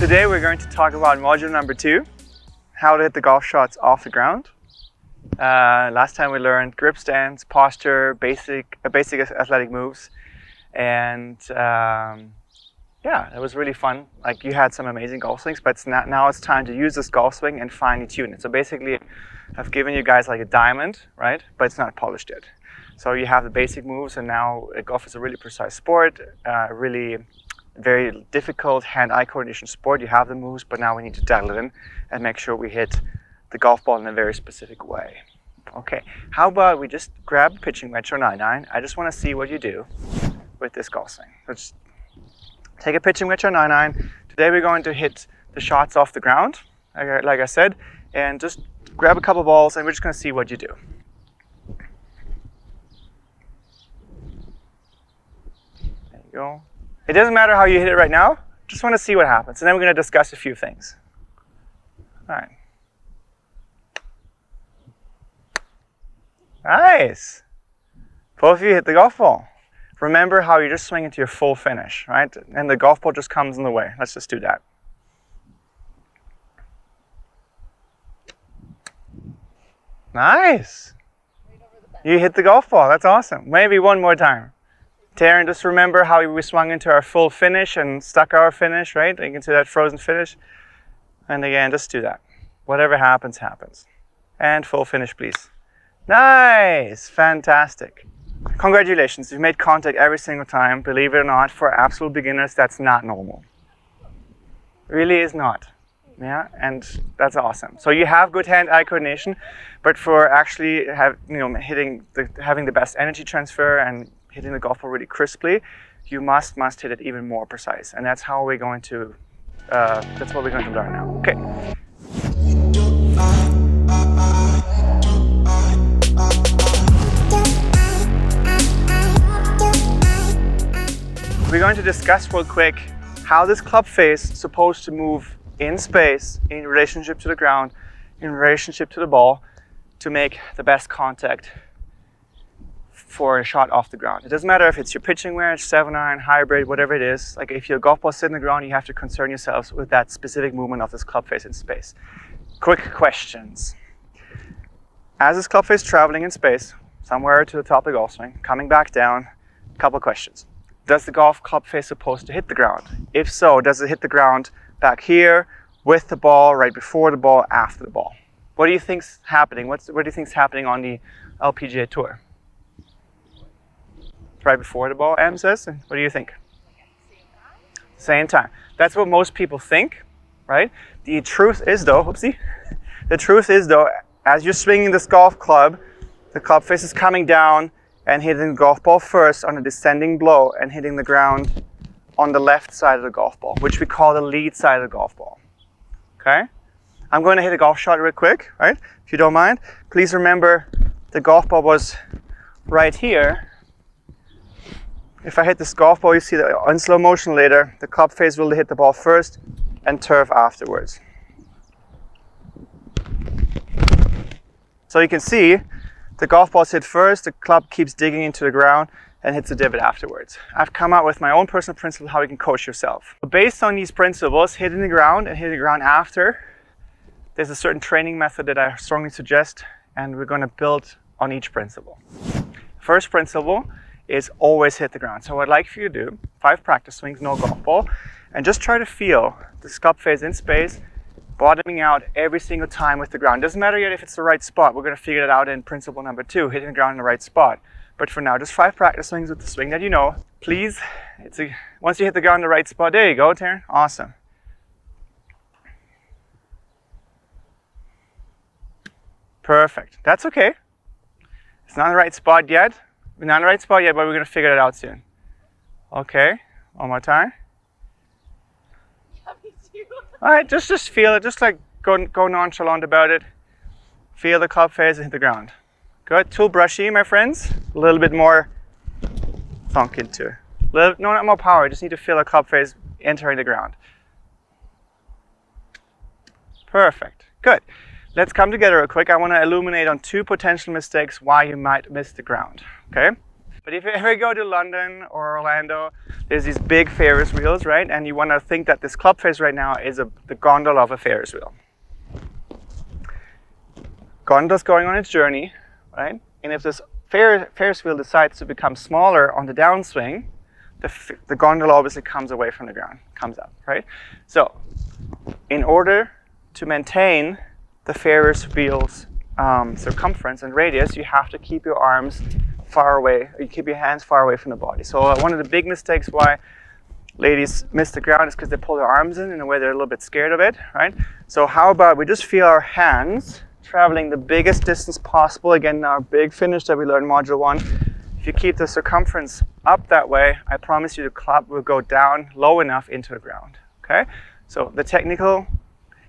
Today we're going to talk about module number 2, how to hit the golf shots off the ground. Last time we learned grip stance, posture, basic athletic moves, and yeah, it was really fun. Like, you had some amazing golf swings, but now it's time to use this golf swing and finely tune it. So basically, I've given you guys like a diamond, right? But it's not polished yet. So you have the basic moves, and now golf is a really precise sport, really very difficult hand-eye coordination sport. You have the moves, but now we need to dial it in and make sure we hit the golf ball in a very specific way. Okay, how about we just grab a pitching wedge or 9-9. I just want to see what you do with this golf swing. Let's take a pitching wedge or 9-9. Today we're going to hit the shots off the ground, like I said, and just grab a couple balls and we're just going to see what you do. There you go. It doesn't matter how you hit it right now, just want to see what happens. And then we're going to discuss a few things. All right. Nice. Both of you hit the golf ball. Remember how you just swing into your full finish, right? And the golf ball just comes in the way. Let's just do that. Nice. You hit the golf ball. That's awesome. Maybe one more time. Taryn, just remember how we swung into our full finish and stuck our finish, right? You can see that frozen finish. And again, just do that. Whatever happens, happens. And full finish, please. Nice. Fantastic. Congratulations. You've made contact every single time. Believe it or not, for absolute beginners, that's not normal. Really is not. Yeah, and that's awesome. So you have good hand-eye coordination, but for actually having the best energy transfer and hitting the golf ball really crisply, you must hit it even more precise, and that's how we're going to. That's what we're going to learn now. Okay. We're going to discuss real quick how this club face is supposed to move in space, in relationship to the ground, in relationship to the ball, to make the best contact for a shot off the ground. It doesn't matter if it's your pitching wedge, 7-iron, hybrid, whatever it is. Like, if your golf ball sits in the ground, you have to concern yourselves with that specific movement of this club face in space. Quick questions. As this club face traveling in space, somewhere to the top of the golf swing, coming back down, a couple questions. Does the golf club face supposed to hit the ground? If so, does it hit the ground back here, with the ball, right before the ball, after the ball? What do you think's happening? What do you think's happening on the LPGA Tour? Right before the ball, Em says. What do you think? Same time. That's what most people think, right? The truth is though, as you're swinging this golf club, the club face is coming down and hitting the golf ball first on a descending blow and hitting the ground on the left side of the golf ball, which we call the lead side of the golf ball. Okay? I'm going to hit a golf shot real quick, right? If you don't mind. Please remember the golf ball was right here. If I hit this golf ball, you see that in slow motion later, the club face will hit the ball first and turf afterwards. So you can see the golf ball's hit first, the club keeps digging into the ground and hits the divot afterwards. I've come up with my own personal principle how you can coach yourself. Based on these principles, hitting the ground and hitting the ground after, there's a certain training method that I strongly suggest, and we're going to build on each principle. First principle is always hit the ground. So what I'd like for you to do, 5 practice swings, no golf ball, and just try to feel the club face in space, bottoming out every single time with the ground. Doesn't matter yet if it's the right spot. We're going to figure that out in principle number 2, hitting the ground in the right spot. But for now, just 5 practice swings with the swing that you know. Please, once you hit the ground in the right spot, there you go, Taryn. Awesome. Perfect. That's okay. It's not in the right spot yet. We're not in the right spot yet, but we're going to figure it out soon. Okay, one more time. All right, just feel it. Just like go nonchalant about it. Feel the club face and hit the ground. Good. Tool brushy, my friends. A little bit more thunk into it. No, not more power. You just need to feel the club face entering the ground. Perfect. Good. Let's come together real quick. I want to illuminate on 2 potential mistakes why you might miss the ground. Okay? But if you ever go to London or Orlando, there's these big Ferris wheels, right? And you want to think that this club face right now is the gondola of a Ferris wheel. Gondola's going on its journey, right? And if this Ferris wheel decides to become smaller on the downswing, the gondola obviously comes away from the ground, comes up, right? So, in order to maintain the Ferris wheel's circumference and radius, you have to keep your arms far away, or you keep your hands far away from the body. So one of the big mistakes why ladies miss the ground is because they pull their arms in a way they're a little bit scared of it, right? So how about we just feel our hands traveling the biggest distance possible. Again, our big finish that we learned in Module 1. If you keep the circumference up that way, I promise you the club will go down low enough into the ground, okay? So the technical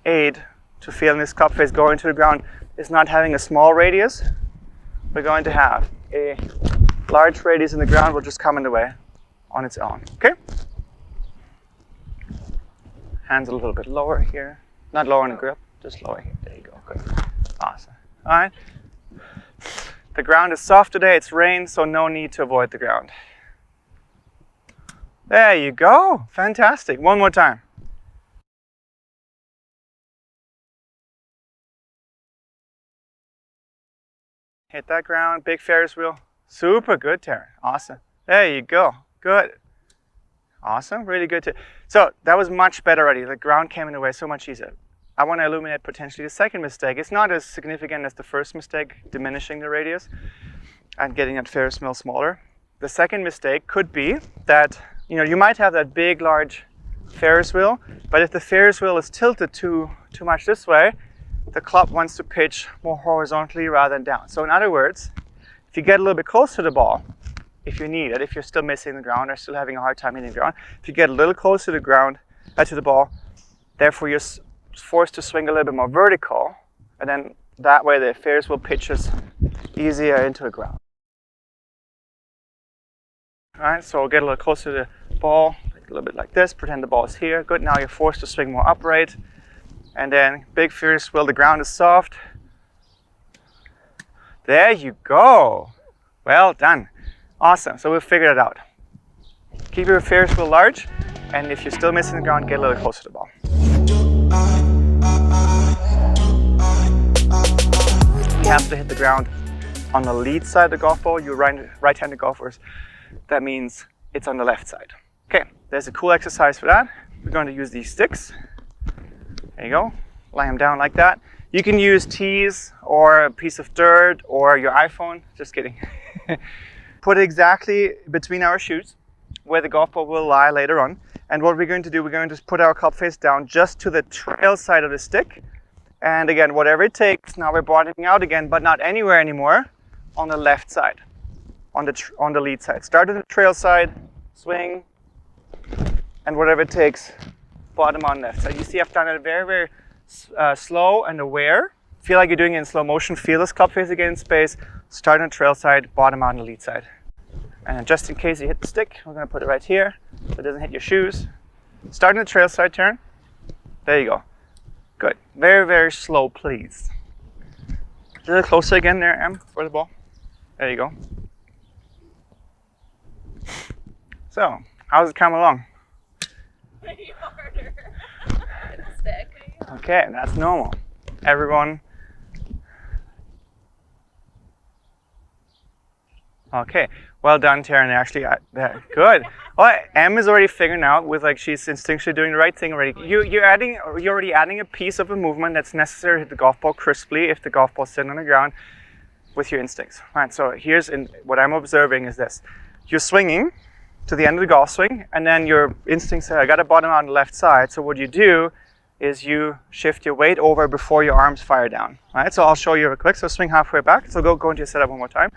aid to feeling this club face going to the ground is not having a small radius. We're going to have a large radius in the ground will just come in the way on its own, okay? Hands a little bit lower here. Not lower in the grip, just lower here. There you go, good. Awesome, all right. The ground is soft today, it's rained, so no need to avoid the ground. There you go, fantastic. One more time. Hit that ground, big Ferris wheel. Super good, Taryn. Awesome. There you go. Good. Awesome. Really good too. So that was much better already. The ground came in the way so much easier. I want to illuminate potentially the second mistake. It's not as significant as the first mistake, diminishing the radius and getting that Ferris wheel smaller. The second mistake could be that you might have that big, large Ferris wheel, but if the Ferris wheel is tilted too much this way, the club wants to pitch more horizontally rather than down. So in other words, if you get a little bit closer to the ball, if you need it, if you're still missing the ground or still having a hard time hitting the ground, if you get a little closer to the ground, to the ball, therefore you're forced to swing a little bit more vertical, and then that way the Ferris wheel pitches easier into the ground. All right, so we'll get a little closer to the ball, a little bit like this, pretend the ball is here. Good, now you're forced to swing more upright. And then big Ferris wheel, the ground is soft. There you go. Well done. Awesome, so we've figured it out. Keep your Ferris wheel large, and if you're still missing the ground, get a little closer to the ball. You have to hit the ground on the lead side of the golf ball. You right-handed golfers, that means it's on the left side. Okay, there's a cool exercise for that. We're going to use these sticks. There you go, lay them down like that. You can use tees or a piece of dirt or your iPhone, just kidding. Put it exactly between our shoes where the golf ball will lie later on. And what we're going to do, we're going to put our club face down just to the trail side of the stick. And again, whatever it takes, now we're bottoming out again, but not anywhere anymore, on the left side, on the lead side. Start at the trail side, swing, and whatever it takes, bottom on left side. You see I've done it very, very slow and aware. Feel like you're doing it in slow motion. Feel this club face again in space. Start on the trail side, bottom out on the lead side. And just in case you hit the stick, we're going to put it right here so it doesn't hit your shoes. Start on the trail side turn. There you go. Good. Very, very slow, please. A little closer again there, Em, for the ball. There you go. So, how's it come along? Way harder. With the stick. Okay, that's normal. Everyone. Okay, well done, Taryn. Actually, good. Well, Em is already figuring out with she's instinctually doing the right thing already. You're already adding a piece of a movement that's necessary to hit the golf ball crisply if the golf ball's sitting on the ground with your instincts. All right, so what I'm observing is this. You're swinging to the end of the golf swing, and then your instincts say, I got to bottom out on the left side. So what you do is you shift your weight over before your arms fire down. All right, so I'll show you real quick. So swing halfway back. So go into your setup one more time.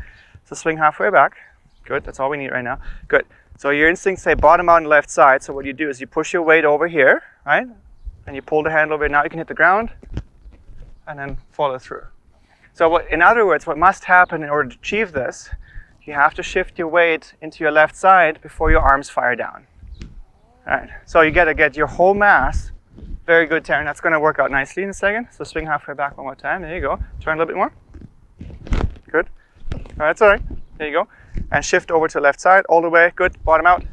So swing halfway back. Good, that's all we need right now. Good. So your instincts say bottom out on the left side. So what you do is you push your weight over here, right? And you pull the handle over. Now you can hit the ground and then follow through. So in other words, what must happen in order to achieve this, you have to shift your weight into your left side before your arms fire down. All right. So you got to get your whole mass. Very good, Taryn. That's going to work out nicely in a second. So swing halfway back one more time. There you go. Turn a little bit more. Good. All right, that's all right. There you go. and shift over to the left side all the way. Good, bottom out.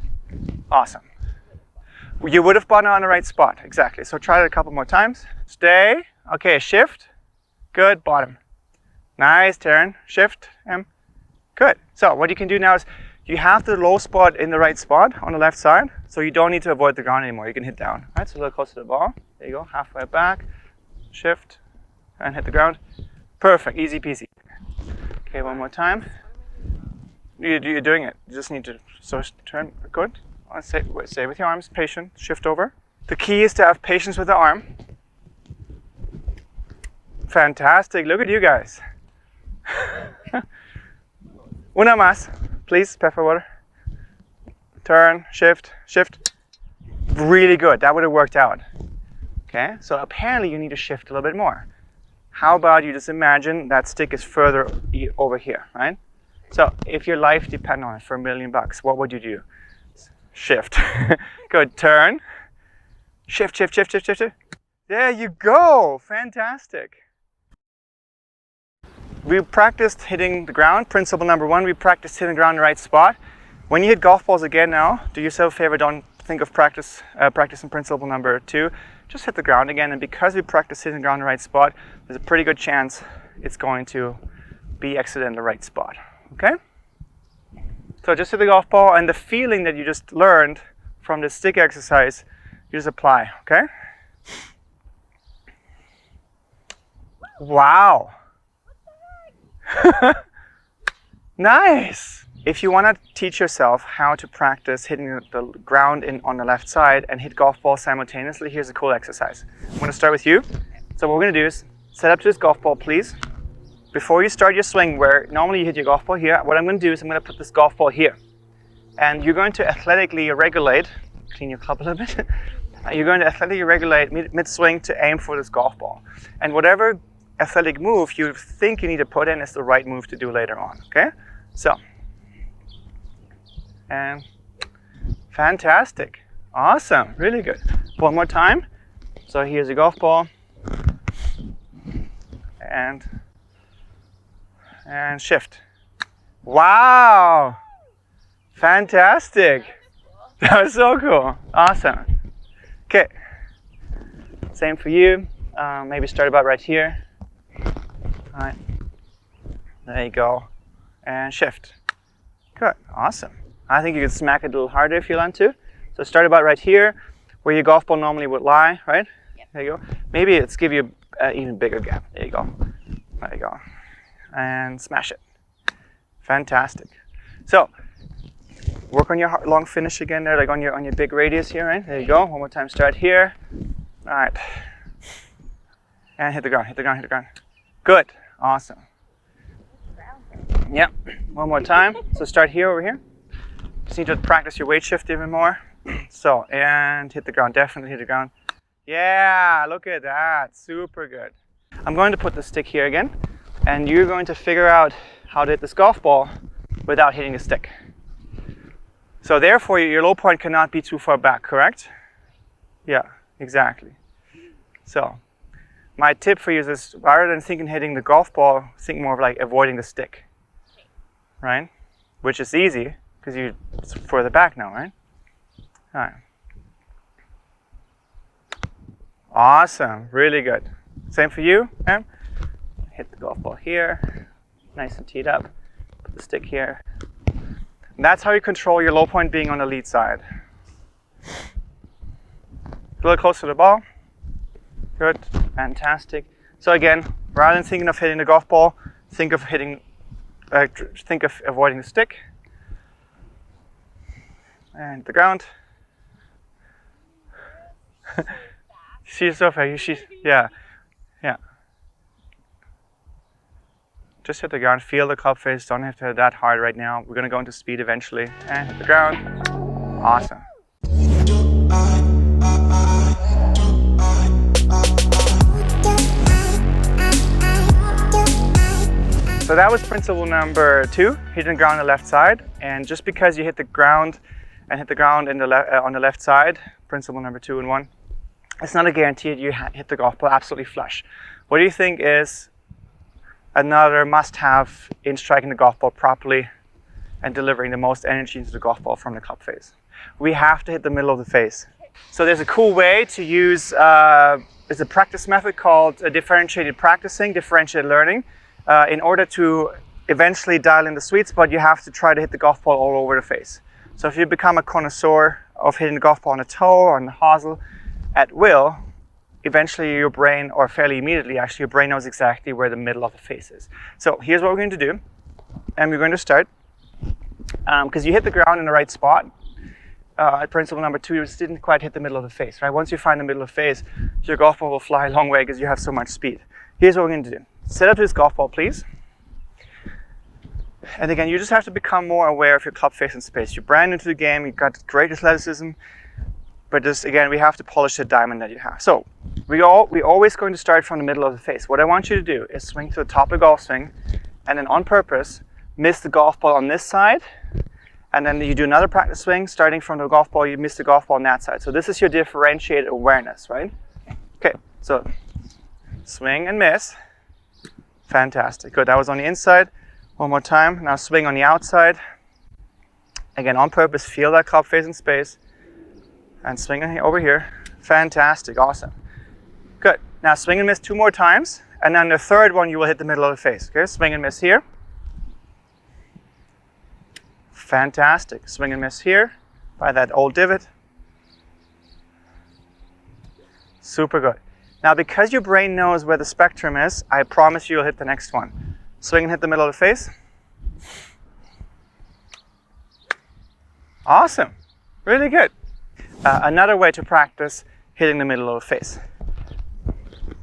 Awesome. You would have bottomed on the right spot, exactly. So try it a couple more times. Stay, okay, shift. Good, bottom. Nice, turn, shift, good. So what you can do now is you have the low spot in the right spot on the left side, so you don't need to avoid the ground anymore. You can hit down. All right, so a little closer to the ball. There you go, halfway back, shift, and hit the ground. Perfect, easy peasy. Okay, one more time. You're doing it. You just need to turn. Good. Stay with your arms, patient. Shift over. The key is to have patience with the arm. Fantastic. Look at you guys. Una más, please. Per favor. Turn. Shift. Shift. Really good. That would have worked out. Okay. So apparently you need to shift a little bit more. How about you just imagine that stick is further over here, right? So if your life depended on it for $1 million, what would you do? Shift. Good. Turn. Shift, shift, shift, shift, shift, shift. There you go. Fantastic. We practiced hitting the ground. Principle number 1, we practiced hitting the ground in the right spot. When you hit golf balls again now, do yourself a favor, don't think of practicing principle number 2. Just hit the ground again, and because we practiced hitting the ground in the right spot, there's a pretty good chance it's going to be exited in the right spot. Okay? So just hit the golf ball, and the feeling that you just learned from the stick exercise, you just apply, okay? Wow. Nice. If you want to teach yourself how to practice hitting the ground on the left side and hit golf balls simultaneously, here's a cool exercise. I'm going to start with you. So what we're going to do is set up to this golf ball, please. Before you start your swing, where normally you hit your golf ball here, what I'm going to do is I'm going to put this golf ball here. And you're going to athletically regulate, clean your club a little bit. You're going to athletically regulate mid-swing to aim for this golf ball. And whatever athletic move you think you need to put in is the right move to do later on, okay? So, and fantastic. Awesome, really good. One more time. So here's a golf ball. And shift. Wow! Fantastic! That was so cool. Awesome. Okay. Same for you. Maybe start about right here. All right. There you go. And shift. Good. Awesome. I think you could smack it a little harder if you want to. So start about right here, where your golf ball normally would lie, right? Yep. There you go. Maybe it's give you an even bigger gap. There you go. There you go. And smash it. Fantastic. So work on your long finish again there, like on your big radius here, right? There you go. One more time. Start here. All right. And hit the ground. Hit the ground. Hit the ground. Good. Awesome. Yep. One more time. So start here over here. Just need to practice your weight shift even more. So, and hit the ground. Definitely hit the ground. Yeah, look at that. Super good. I'm going to put the stick here again, and you're going to figure out how to hit this golf ball without hitting the stick. So therefore, your low point cannot be too far back, correct? Yeah, exactly. So my tip for you is, rather than thinking hitting the golf ball, think more of like avoiding the stick, right? Which is easy because it's further back now, right? All right. Awesome, really good. Same for you, Em. Hit the golf ball here, nice and teed up. Put the stick here. And that's how you control your low point being on the lead side. A little closer to the ball. Good, fantastic. So again, rather than thinking of hitting the golf ball, think of avoiding the stick. And the ground. She's so fair. Yeah. Just hit the ground. Feel the club face. Don't have to hit that hard right now. We're gonna go into speed eventually. And hit the ground. Awesome. So that was principle number 2, hitting the ground on the left side. And just because you hit the ground and hit the ground on the left side, principle number 2 and 1, it's not a guarantee that you hit the golf ball absolutely flush. What do you think is another must-have in striking the golf ball properly and delivering the most energy into the golf ball from the club face. We have to hit the middle of the face. So there's a cool way to use, it's a practice method called differentiated practicing, differentiated learning. In order to eventually dial in the sweet spot, you have to try to hit the golf ball all over the face. So if you become a connoisseur of hitting the golf ball on a toe or on the hosel at will, eventually your brain, or fairly immediately actually, your brain knows exactly where the middle of the face is. So here's what we're going to do. And we're going to start, because you hit the ground in the right spot. Principle number 2, you just didn't quite hit the middle of the face, right? Once you find the middle of the face, your golf ball will fly a long way because you have so much speed. Here's what we're going to do. Set up this golf ball, please. And again, you just have to become more aware of your club face and space. You're brand new to the game, you've got great athleticism, but just, again, we have to polish the diamond that you have. So we're always going to start from the middle of the face. What I want you to do is swing to the top of the golf swing, and then on purpose, miss the golf ball on this side, and then you do another practice swing, starting from the golf ball, you miss the golf ball on that side. So this is your differentiated awareness, right? Okay, so swing and miss. Fantastic, good, that was on the inside. One more time, now swing on the outside. Again, on purpose, feel that club face in space, and swing over here. Fantastic, awesome. Good, now swing and miss 2 more times, and then the third one you will hit the middle of the face. Okay, swing and miss here. Fantastic. Swing and miss here by that old divot. Super good. Now, because your brain knows where the spectrum is, I promise you'll hit the next one. Swing and hit the middle of the face. Awesome. Really good. Another way to practice hitting the middle of the face.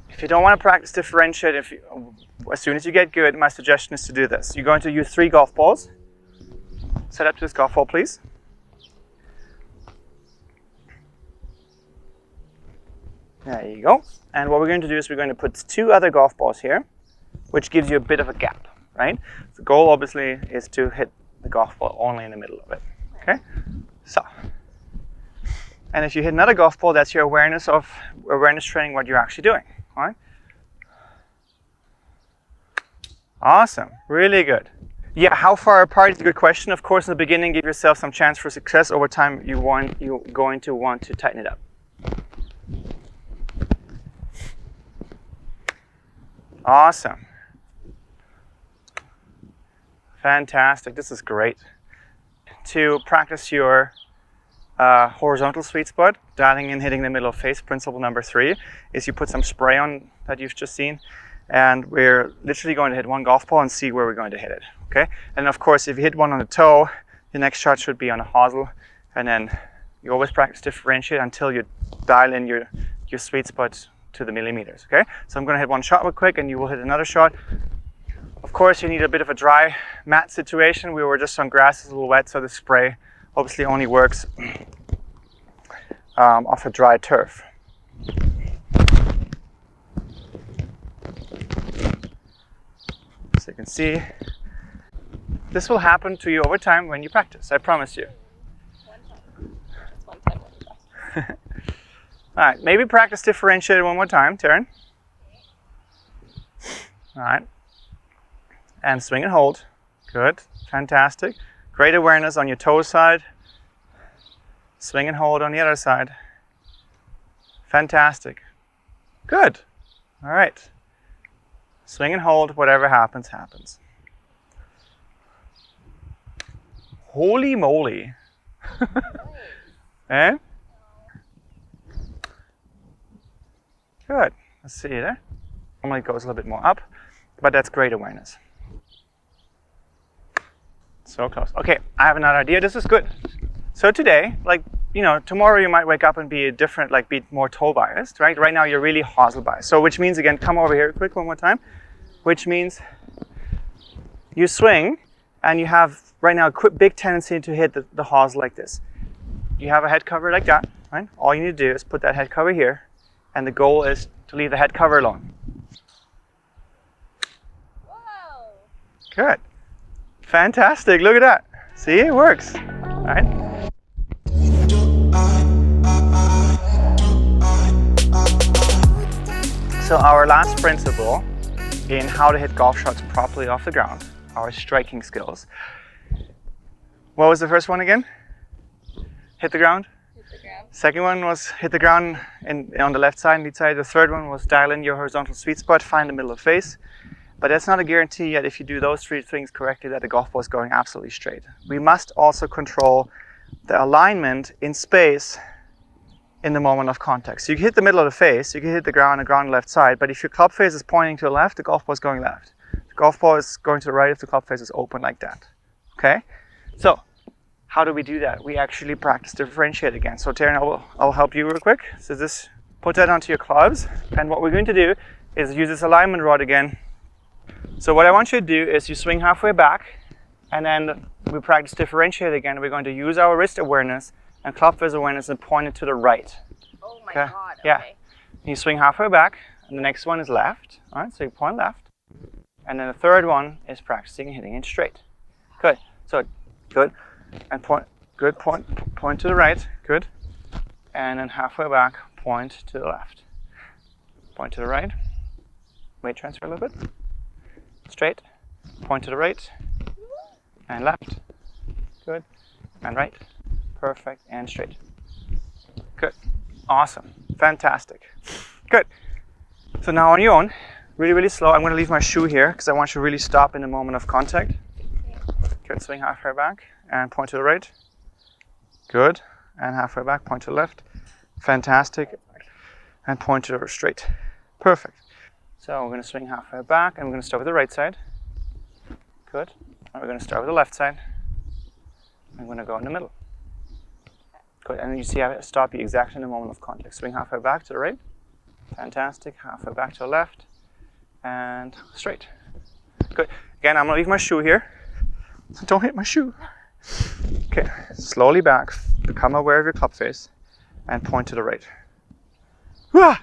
If you don't want to practice differentiate, as soon as you get good, my suggestion is to do this. You're going to use 3 golf balls. Set up to this golf ball, please. There you go. And what we're going to do is we're going to put 2 other golf balls here, which gives you a bit of a gap, right? The goal, obviously, is to hit the golf ball only in the middle of it. Okay? So. And if you hit another golf ball, that's your awareness training, what you're actually doing. All right? Awesome. Really good. Yeah, how far apart is a good question. Of course, in the beginning, give yourself some chance for success. Over time, you're going to want to tighten it up. Awesome. Fantastic. This is great. To practice your horizontal sweet spot, dialing in, hitting the middle of face, principle number 3, is you put some spray on that you've just seen, and we're literally going to hit 1 golf ball and see where we're going to hit it. Okay, and of course, if you hit one on the toe, the next shot should be on a hosel, and then you always practice differentiate until you dial in your sweet spot to the millimeters. Okay, so I'm going to hit 1 shot real quick, and you will hit another shot. Of course, you need a bit of a dry mat situation. We were just on grass, it's a little wet, so the spray obviously only works off a dry turf. So you can see. This will happen to you over time when you practice, I promise you. One time. It's one time when you practice. All right, maybe practice differentiated 1 more time, turn. All right. And swing and hold. Good, fantastic. Great awareness on your toe side. Swing and hold on the other side. Fantastic. Good. All right. Swing and hold, whatever happens, happens. Holy moly. Eh? Good. Let's see there. Normally it goes a little bit more up, but that's great awareness. So close. Okay, I have another idea. This is good. So today, tomorrow you might wake up and be different, be more toe biased, right? Right now you're really hosel biased. So which means, again, come over here quick 1 more time. Which means you swing and you have right now a big tendency to hit the hosel like this. You have a head cover like that, right? All you need to do is put that head cover here, and the goal is to leave the head cover alone. Whoa! Good. Fantastic. Look at that. See, it works. All right. So our last principle in how to hit golf shots properly off the ground, our striking skills, What was the first one again? Hit the ground. Hit the ground. Second one was hit the ground on the left side, lead side. The third one was dial in your horizontal sweet spot, find the middle of face. But that's not a guarantee yet if you do those three things correctly that the golf ball is going absolutely straight. We must also control the alignment in space in the moment of contact. So you can hit the middle of the face, you can hit the ground left side, but if your club face is pointing to the left, the golf ball is going left. The golf ball is going to the right if the club face is open like that. Okay? So, how do we do that? We actually practice differentiate again. So Taryn, I'll help you real quick. So put that onto your clubs, and what we're going to do is use this alignment rod again. So what I want you to do is you swing halfway back, and then we practice differentiate again. We're going to use our wrist awareness and club face awareness and point it to the right. Oh my God. Okay. Yeah. You swing halfway back, and the next one is left. All right, so you point left. And then the third one is practicing hitting it straight. Good. So, good. And point to the right. Good. And then halfway back, point to the left. Point to the right. Weight transfer a little bit. Straight. Point to the right. And left. Good. And right. Perfect. And straight. Good. Awesome. Fantastic. Good. So now on your own, really, really slow. I'm going to leave my shoe here because I want you to really stop in the moment of contact. Good. Swing halfway back and point to the right. Good. And halfway back, point to the left. Fantastic. And point to the straight. Perfect. So we're going to swing halfway back and we're going to start with the right side. Good. And we're going to start with the left side. I'm going to go in the middle. Good. And then you see how I stop you exactly in the moment of contact. Swing halfway back to the right. Fantastic. Halfway back to the left. And straight. Good. Again, I'm going to leave my shoe here. Don't hit my shoe. Okay. Slowly back. Become aware of your club face. And point to the right. Wah!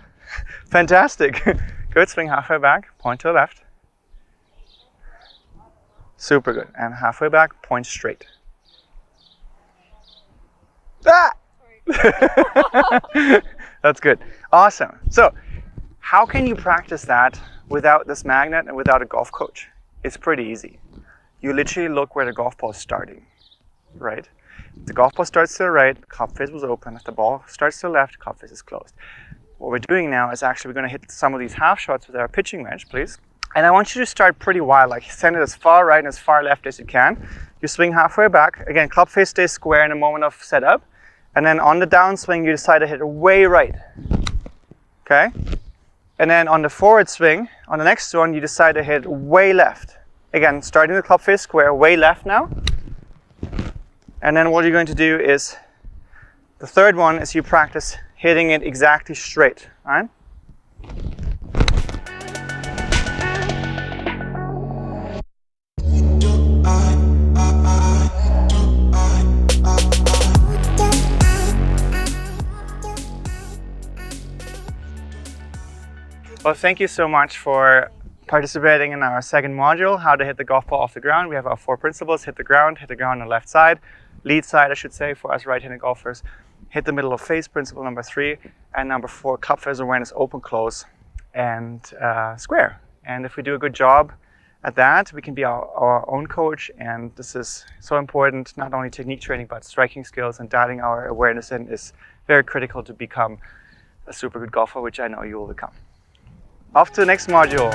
Fantastic. Good. Swing halfway back. Point to the left. Super good. And halfway back. Point straight. Ah! That's good. Awesome. So, how can you practice that without this magnet and without a golf coach? It's pretty easy. You literally look where the golf ball is starting, right? If the golf ball starts to the right, club face was open. If the ball starts to the left, club face is closed. What we're doing now is actually we're going to hit some of these half shots with our pitching wedge, please. And I want you to start pretty wide, like send it as far right and as far left as you can. You swing halfway back. Again, club face stays square in the moment of setup. And then on the downswing, you decide to hit it way right. Okay? And then on the forward swing, on the next one, you decide to hit way left. Again, starting the club face square, way left now. And then what you're going to do is, the third one is you practice hitting it exactly straight. All right? Well, thank you so much for participating in our second module, how to hit the golf ball off the ground. We have our 4 principles: hit the ground on the left side, lead side, I should say, for us right-handed golfers, hit the middle of face, principle number 3, and number 4, club face awareness, open, close, and square. And if we do a good job at that, we can be our own coach, and this is so important. Not only technique training, but striking skills and dialing our awareness in is very critical to become a super good golfer, which I know you will become. Off to the next module.